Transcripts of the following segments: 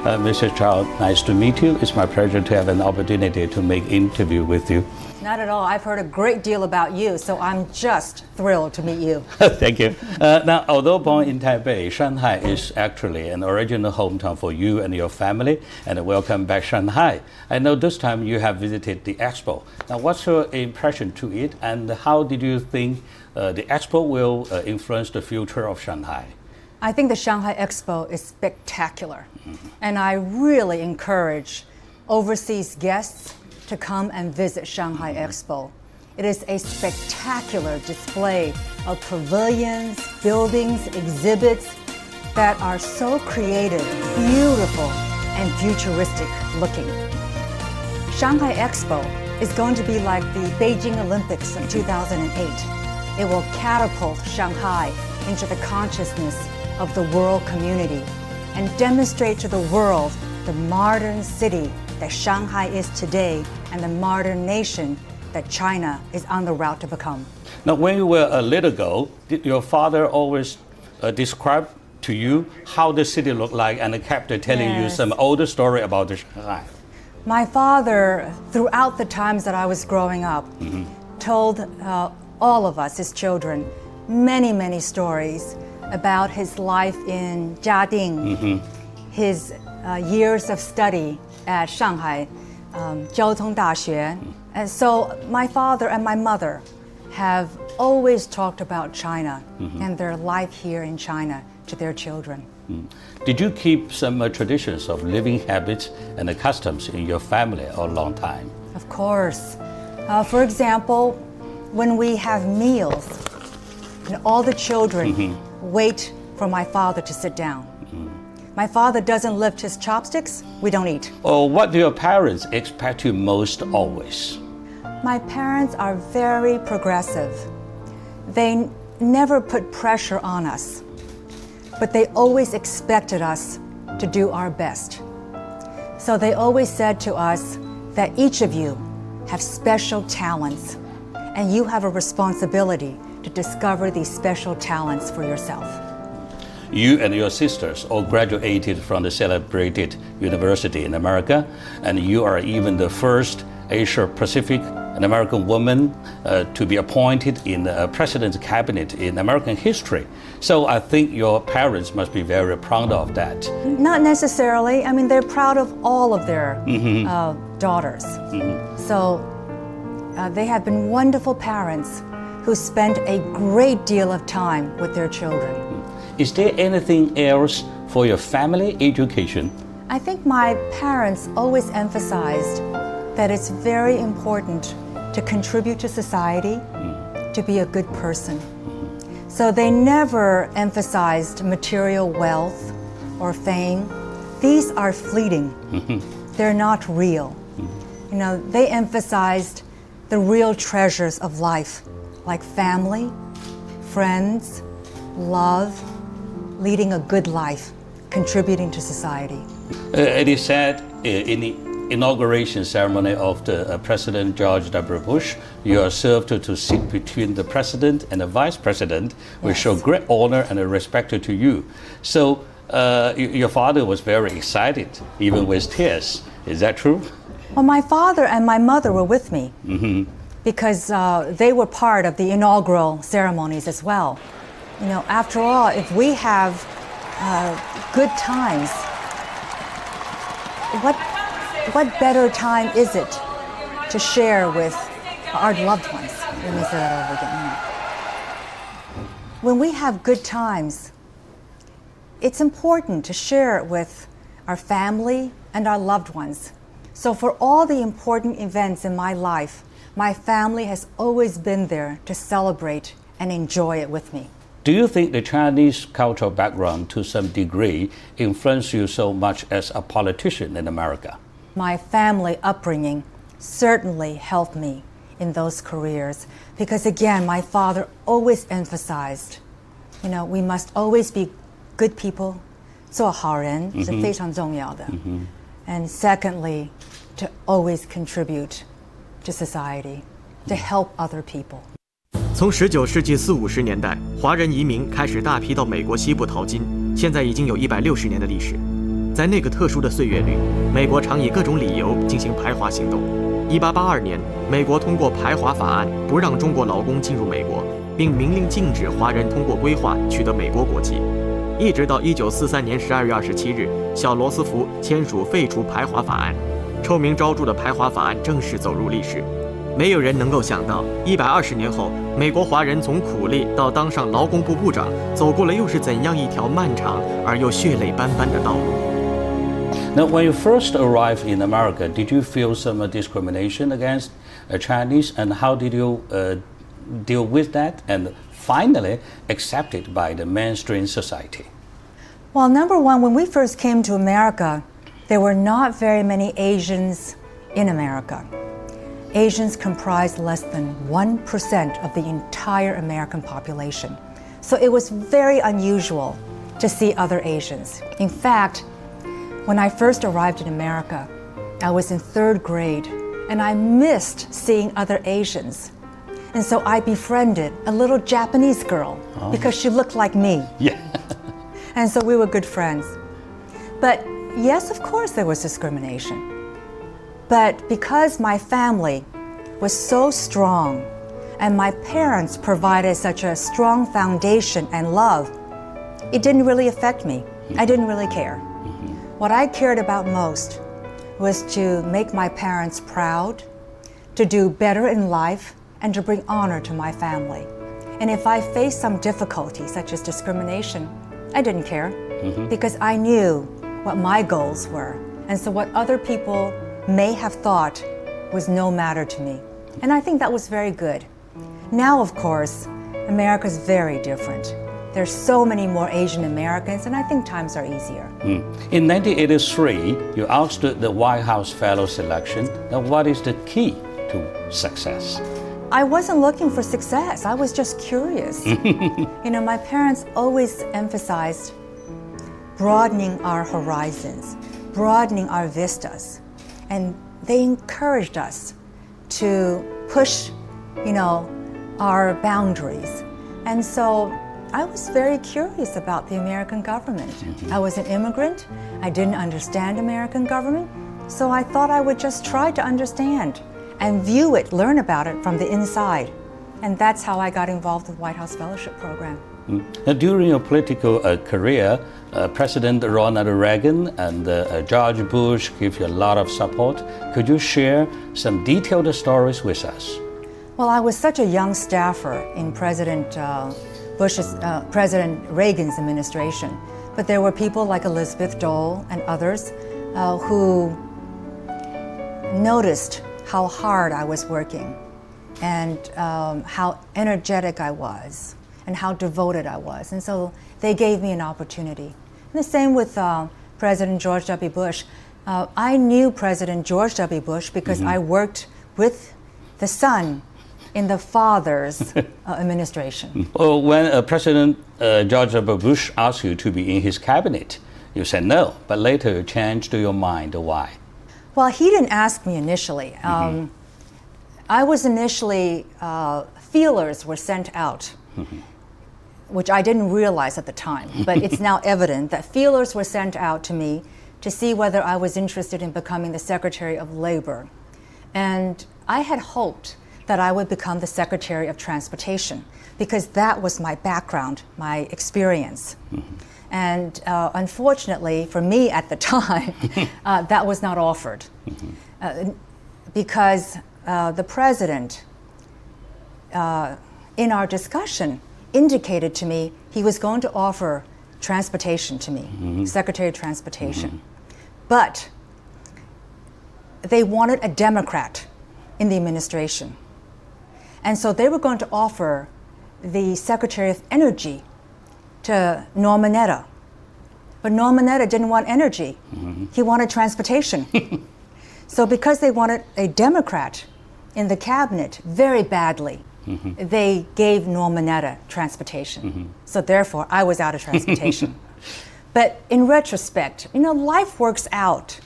Mr. Chow, nice to meet you. It's my pleasure to have an opportunity to make interview with you. Not at all. I've heard a great deal about you, so I'm just thrilled to meet you. Thank you. Now, although born in Taipei, Shanghai is actually an original hometown for you and your family, and welcome back Shanghai. I know this time you have visited the Expo. Now, what's your impression to it, and how did you think the Expo will influence the future of Shanghai? I think the Shanghai Expo is spectacular, and I really encourage overseas guests to come and visit Shanghai Expo. It is a spectacular display of pavilions, buildings, exhibits that are so creative, beautiful, and futuristic looking. Shanghai Expo is going to be like the Beijing Olympics of 2008. It will catapult Shanghai into the consciousness of the world community and demonstrate to the world the modern city that Shanghai is today and the modern nation that China is on the route to become. Now, when you were a little girl, did your father always describe to you how the city looked like and kept telling you some older story about the Shanghai? My father, throughout the times that I was growing up, told all of us, his children, many, many stories about his life in Jiading, his years of study at Shanghai, 交通大学. And so my father and my mother have always talked about China and their life here in China to their children. Did you keep some traditions of living habits and customs in your family a long time? Of course. For example, when we have meals, and all the children wait for my father to sit down. My father doesn't lift his chopsticks, we don't eat. Or what do your parents expect you most always? My parents are very progressive. They never put pressure on us, but they always expected us to do our best. So they always said to us that each of you have special talents, and you have a responsibility to discover these special talents for yourself. You and your sisters all graduated from the celebrated university in America, and you are even the first Asia-Pacific and American woman to be appointed in the president's cabinet in American history. So I think your parents must be very proud of that. Not necessarily. I mean, they're proud of all of their daughters. So they have been wonderful parents who spent a great deal of time with their children. Is there anything else for your family education? I think my parents always emphasized that it's very important to contribute to society, to be a good person. So they never emphasized material wealth or fame. These are fleeting. They're not real. You know, they emphasized the real treasures of life, like family, friends, love, leading a good life, contributing to society. It is said in the inauguration ceremony of the President George W. Bush, you are served to sit between the president and the vice president, which show great honor and respect to you. So your father was very excited, even with tears. Is that true? Well, my father and my mother were with me because they were part of the inaugural ceremonies as well. You know, after all, if we have good times, what better time is it to share with our loved ones? Let me say that over again. When we have good times, it's important to share it with our family and our loved ones. So for all the important events in my life, my family has always been there to celebrate and enjoy it with me. Do you think the Chinese cultural background to some degree influenced you so much as a politician in America? My family upbringing certainly helped me in those careers because, again, my father always emphasized, you know, we must always be good people, 做好人是非常重要的. And secondly, to always contribute to society, to help other people. 从19世纪40、50年代，华人移民开始大批到美国西部淘金，现在已经有160年的历史。在那个特殊的岁月里，美国常以各种理由进行排华行动。1882年，美国通过排华法案，不让中国劳工进入美国，并明令禁止华人通过规划取得美国国籍。一直到1943年12月27日，小罗斯福签署废除排华法案，臭名昭著的排华法案正式走入历史。没有人能够想到，120年后，美国华人从苦力到当上劳工部部长，走过了又是怎样一条漫长而又血泪斑斑的道路。Now, when you first arrived in America, did you feel some discrimination against Chinese, and how did you deal with that and finally accepted by the mainstream society? Well, number one, when we first came to America, there were not very many Asians in America. Asians comprised less than 1% of the entire American population. So it was very unusual to see other Asians. In fact, when I first arrived in America, I was in 3rd grade, and I missed seeing other Asians. And so I befriended a little Japanese girl because she looked like me. Yeah. And so we were good friends. But yes, of course there was discrimination. But because my family was so strong and my parents provided such a strong foundation and love, it didn't really affect me. I didn't really care. What I cared about most was to make my parents proud, to do better in life, and to bring honor to my family. And if I faced some difficulty, such as discrimination, I didn't care because I knew what my goals were. And so what other people may have thought was no matter to me. And I think that was very good. Now, of course, America's very different. There's so many more Asian Americans, and I think times are easier. In 1983, you asked the White House Fellow selection. Now, what is the key to success? I wasn't looking for success. I was just curious. You know, my parents always emphasized broadening our horizons, broadening our vistas. And they encouraged us to push, our boundaries. And so I was very curious about the American government. I was an immigrant. I didn't understand American government. So I thought I would just try to understand and view it, learn about it from the inside. And that's how I got involved with the White House Fellowship Program. Now, during your political career, President Ronald Reagan and George Bush gave you a lot of support. Could you share some detailed stories with us? Well, I was such a young staffer in President Reagan's administration, but there were people like Elizabeth Dole and others who noticed how hard I was working and how energetic I was and how devoted I was. And so they gave me an opportunity. And the same with President George W. Bush. I knew President George W. Bush because I worked with the son in the father's administration. Well, when President George W. Bush asked you to be in his cabinet, you said no, but later you changed your mind. Why? Well, he didn't ask me initially. I was initially, feelers were sent out, which I didn't realize at the time, but it's now evident that feelers were sent out to me to see whether I was interested in becoming the Secretary of Labor. And I had hoped that I would become the Secretary of Transportation because that was my background, my experience. And unfortunately for me at the time, that was not offered because the president, in our discussion, indicated to me he was going to offer transportation to me, Secretary of Transportation. But they wanted a Democrat in the administration. And so they were going to offer the Secretary of Energy to Norman Netta. But Norman Netta didn't want energy. He wanted transportation. So because they wanted a Democrat in the cabinet very badly, they gave Norman Netta transportation. So therefore, I was out of transportation. But in retrospect, life works out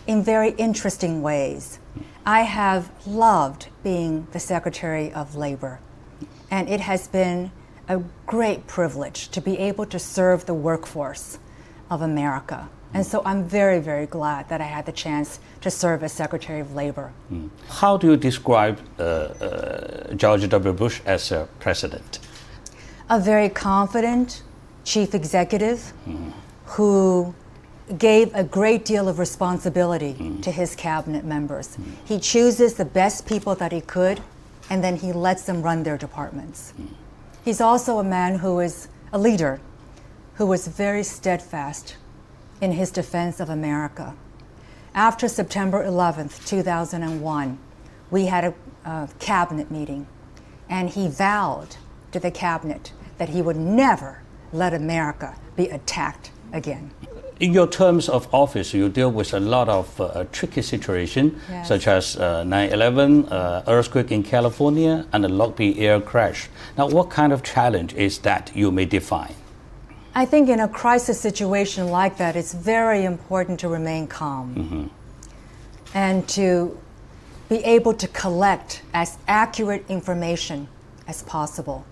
in very interesting ways. I have loved being the Secretary of Labor, and it has been a great privilege to be able to serve the workforce of America. And so I'm very, very glad that I had the chance to serve as Secretary of Labor. How do you describe George W. Bush as a president? A very confident chief executive who gave a great deal of responsibility to his cabinet members. He chooses the best people that he could, and then he lets them run their departments. He's also a man who is a leader, who was very steadfast in his defense of America. After September 11th, 2001, we had a cabinet meeting, and he vowed to the cabinet that he would never let America be attacked again. In your terms of office, you deal with a lot of tricky situations, Yes. such as 9/11, earthquake in California, and the Lockheed air crash. Now, what kind of challenge is that you may define? I think in a crisis situation like that, it's very important to remain calm and to be able to collect as accurate information as possible.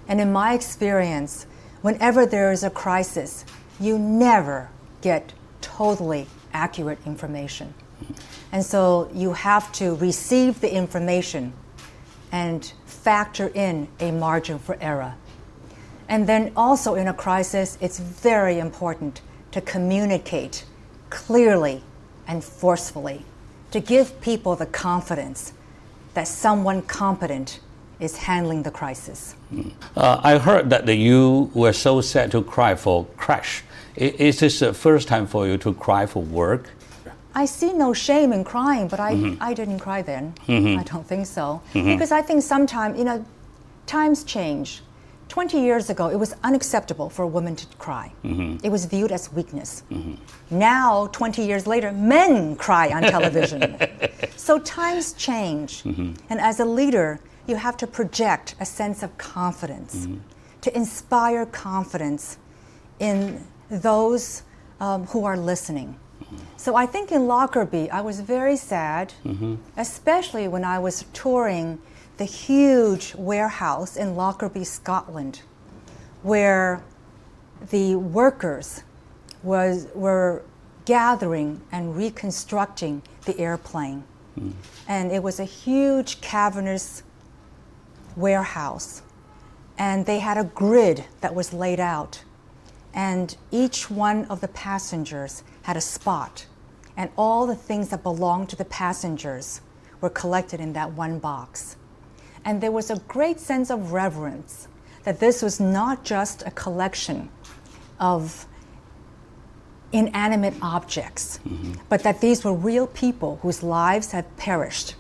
And in my experience, whenever there is a crisis, you never get totally accurate information. And so you have to receive the information and factor in a margin for error. And then also in a crisis, it's very important to communicate clearly and forcefully, to give people the confidence that someone competent is handling the crisis. I heard that you were so sad to cry for crash. Is this the first time for you to cry for work? I see no shame in crying, but I didn't cry then. I don't think so. Because I think sometimes, times change. 20 years ago, it was unacceptable for a woman to cry. It was viewed as weakness. Now, 20 years later, men cry on television. So times change. And as a leader, you have to project a sense of confidence, to inspire confidence in those who are listening. So I think in Lockerbie, I was very sad, especially when I was touring the huge warehouse in Lockerbie, Scotland, where the workers were gathering and reconstructing the airplane. And it was a huge cavernous warehouse. And they had a grid that was laid out. And each one of the passengers had a spot. And all the things that belonged to the passengers were collected in that one box. And there was a great sense of reverence that this was not just a collection of inanimate objects, but that these were real people whose lives had perished,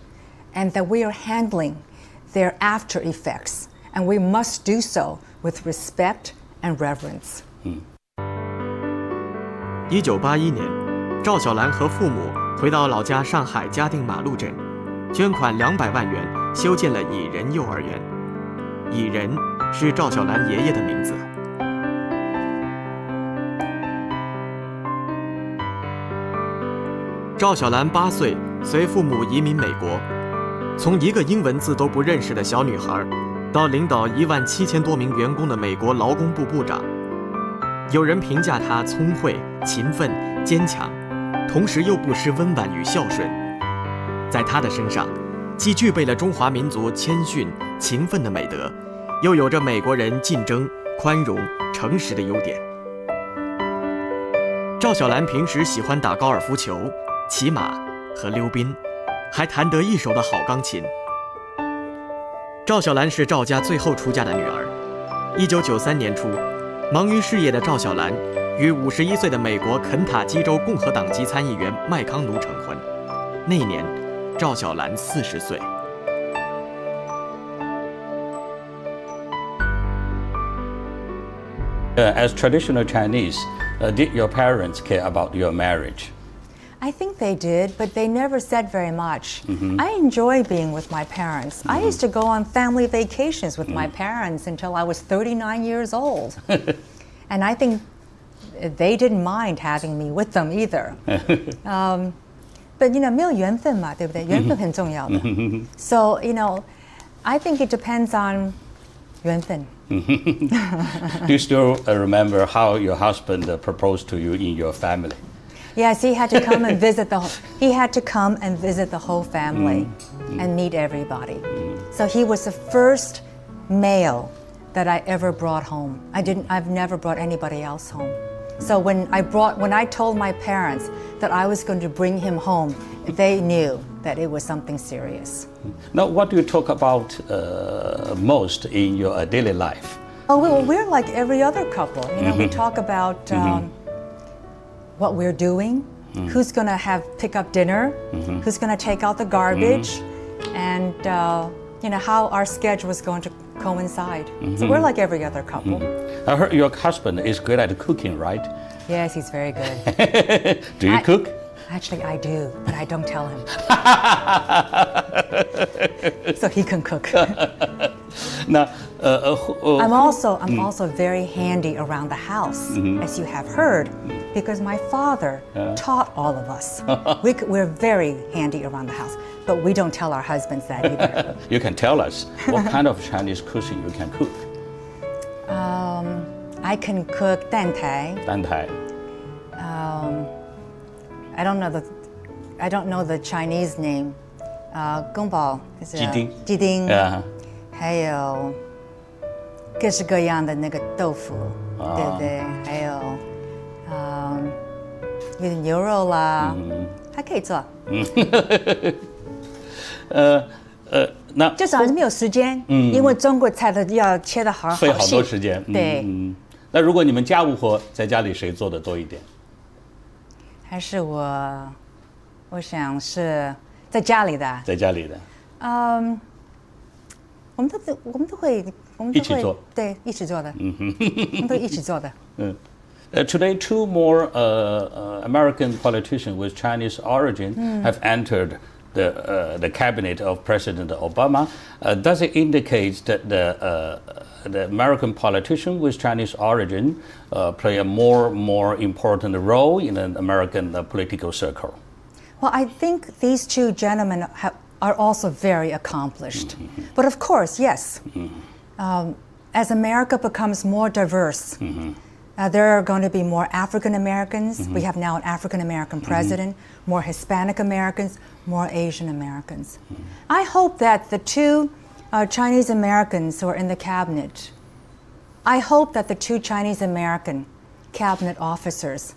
and that we are handling their after effects, and we must do so with respect and reverence. 1981年，赵小兰和父母回到老家上海嘉定马路镇，捐款200万元修建了蚁人幼儿园。蚁人是赵小兰爷爷的名字。赵小兰8岁随父母移民美国，从一个英文字都不认识的小女孩，到领导17000多名员工的美国劳工部部长。有人评价她聪慧、勤奋、坚强，同时又不失温婉与孝顺。在她的身上，既具备了中华民族谦逊、勤奋的美德，又有着美国人竞争、宽容、诚实的优点。赵小兰平时喜欢打高尔夫球、骑马和溜冰，还弹得一手的好钢琴。赵小兰是赵家最后出嫁的女儿。1993年初，忙于事业的赵小兰与51岁的美国肯塔基州共和党籍参议员麦康奴成婚。那年，赵小兰40岁。As traditional Chinese, did your parents care about your marriage? I think they did, but they never said very much. I enjoy being with my parents. I used to go on family vacations with my parents until I was 39 years old. And I think they didn't mind having me with them either. But 没有缘分嘛，对不对？缘分很重要的。So I think it depends on 缘分。Do you still remember how your husband proposed to you in your family? Yes, he had to come and visit the whole family and meet everybody. So he was the first male that I ever brought home. I've never brought anybody else home. So when I told my parents that I was going to bring him home, they knew that it was something serious. Now, what do you talk about most in your daily life? Oh, well, we're like every other couple. You know, we talk about what we're doing, who's going to pick up dinner, who's going to take out the garbage, and how our schedule is going to coincide. So we're like every other couple. I heard your husband is good at cooking, right? Yes, he's very good. Do you cook? Actually, I do, but I don't tell him. So he can cook. Now, I'm also very handy around the house, as you have heard, because my father taught all of us. We're very handy around the house, but we don't tell our husbands that either. You can tell us what kind of Chinese cuisine you can cook. I can cook 蛋台. 蛋台. I don't know the Chinese name. 宫保 is 鸡丁. 鸡丁. Yeah. 还有各式各样的那个豆腐，对不对？还有有点牛肉啦，还可以做。那就是好像没有时间，因为中国菜的要切得好细，费好多时间。对。那如果你们家务活在家里谁做的多一点？还是我想是在家里的。在家里的。我们都会一起做。对，一起做的。我们都一起做的。Today, two more American politicians with Chinese origin have entered the cabinet of President Obama. Does it indicate that the American politicians with Chinese origin play a more important role in an American political circle? Well, I think these two gentlemen are also very accomplished. But of course, yes, as America becomes more diverse, there are going to be more African Americans. We have now an African American president, more Hispanic Americans, more Asian Americans. I hope that the two Chinese Americans who are in the cabinet, I hope that the two Chinese American cabinet officers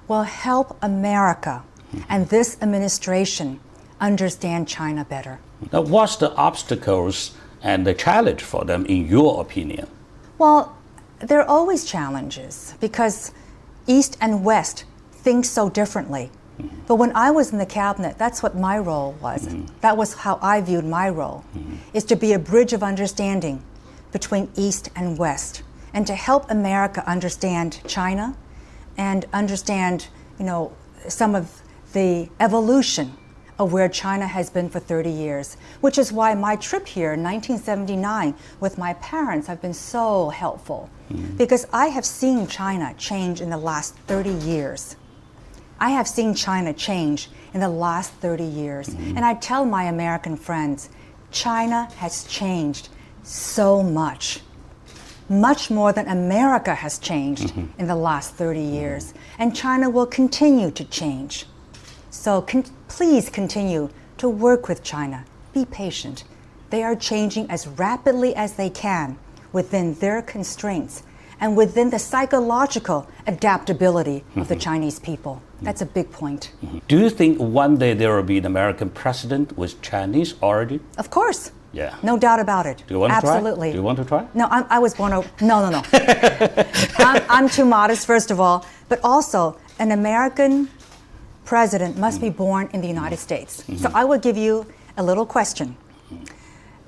will help America and this administration understand China better. Now, what's the obstacles and the challenge for them, in your opinion? Well, there are always challenges because East and West think so differently. But when I was in the cabinet, that's what my role was. That was how I viewed my role, is to be a bridge of understanding between East and West and to help America understand China and understand, some of the evolution of where China has been for 30 years, which is why my trip here in 1979 with my parents have been so helpful, because I have seen China change in the last 30 years. I have seen China change in the last 30 years. And I tell my American friends, China has changed so much more than America has changed in the last 30 years. And China will continue to change. So please continue to work with China. Be patient. They are changing as rapidly as they can within their constraints and within the psychological adaptability of the Chinese people. That's a big point. Do you think one day there will be an American president with Chinese origin? Of course. Yeah. No doubt about it. Do you want to Absolutely. try? Do you want to try? No, I was born over. No. I'm too modest, first of all. But also, an American president must be born in the United States. So I will give you a little question.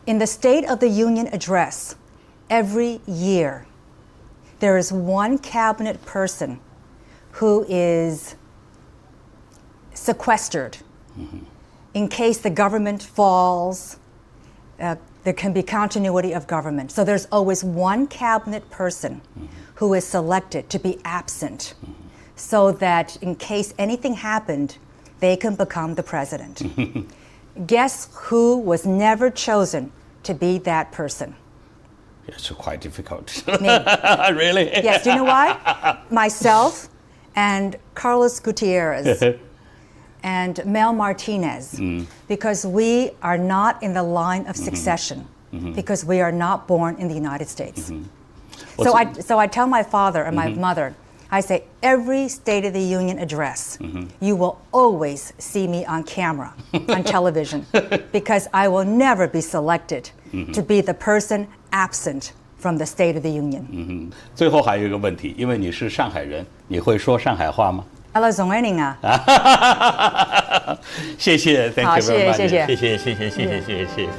In the State of the Union address, every year, there is one cabinet person who is sequestered in case the government falls. There can be continuity of government. So there's always one cabinet person who is selected to be absent so that in case anything happened, they can become the president. Guess who was never chosen to be that person? It's quite difficult. Me. Really? Yes, do you know why? Myself and Carlos Gutierrez and Mel Martinez, because we are not in the line of succession, because we are not born in the United States. So I tell my father and my mother, I say, every State of the Union address, you will always see me on camera, on television, because I will never be selected to be the person absent from the State of the Union. 最后还有一个问题，因为你是上海人，你会说上海话吗？ Hello, Zong'ening啊。谢谢 ，Thank you very much，谢谢。谢谢。